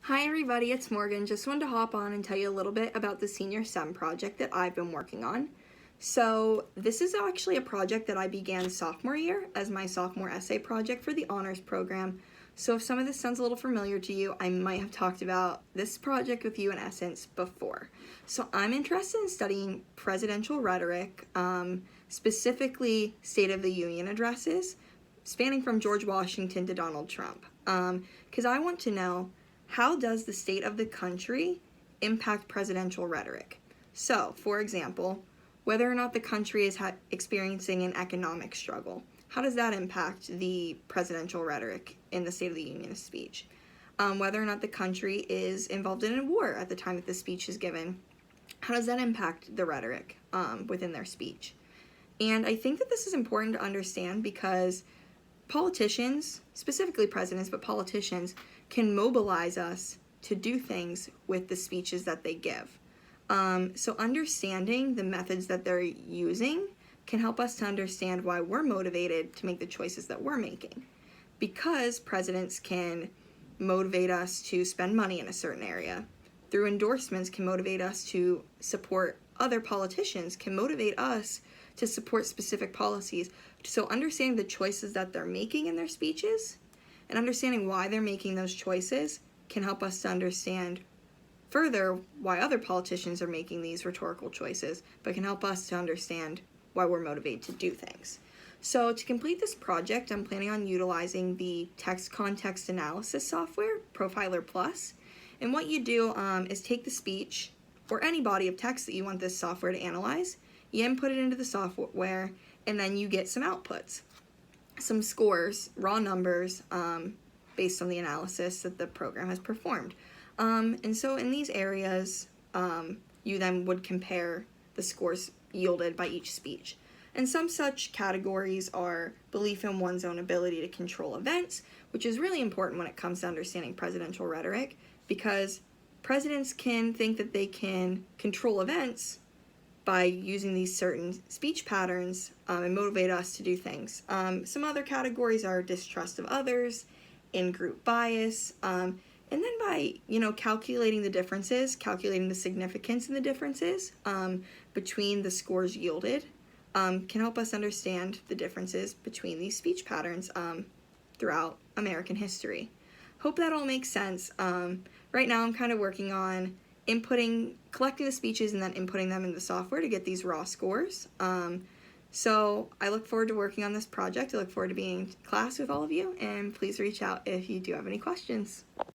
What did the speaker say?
Hi everybody, it's Morgan. Just wanted to hop on and tell you a little bit about the senior SEM project that I've been working on. So this is actually a project that I began sophomore year as my sophomore essay project for the honors program. So if some of this sounds a little familiar to you, I might have talked about this project with you in essence before. So I'm interested in studying presidential rhetoric, specifically State of the Union addresses, spanning from George Washington to Donald Trump, because I want to know, how does the state of the country impact presidential rhetoric? So, for example, whether or not the country is experiencing an economic struggle, how does that impact the presidential rhetoric in the State of the Union speech? Whether or not the country is involved in a war at the time that the speech is given, how does that impact the rhetoric within their speech? And I think that this is important to understand because politicians, specifically presidents, but politicians, can mobilize us to do things with the speeches that they give. So understanding the methods that they're using can help us to understand why we're motivated to make the choices that we're making. Because presidents can motivate us to spend money in a certain area, through endorsements can motivate us to support other politicians, can motivate us to support specific policies. So understanding the choices that they're making in their speeches and understanding why they're making those choices can help us to understand further why other politicians are making these rhetorical choices, but can help us to understand why we're motivated to do things. So to complete this project, I'm planning on utilizing the text context analysis software, Profiler Plus. And what you do is take the speech or any body of text that you want this software to analyze, you input it into the software, and then you get some outputs, some scores, raw numbers, based on the analysis that the program has performed. And so in these areas, you then would compare the scores yielded by each speech. And some such categories are belief in one's own ability to control events, which is really important when it comes to understanding presidential rhetoric, because presidents can think that they can control events by using these certain speech patterns and motivate us to do things. Some other categories are distrust of others, in-group bias, and then by, calculating the differences, calculating the significance in the differences between the scores yielded can help us understand the differences between these speech patterns throughout American history. Hope that all makes sense. Right now I'm kind of working on collecting the speeches and then inputting them in the software to get these raw scores. So I look forward to working on this project. I look forward to being in class with all of you, and please reach out if you do have any questions.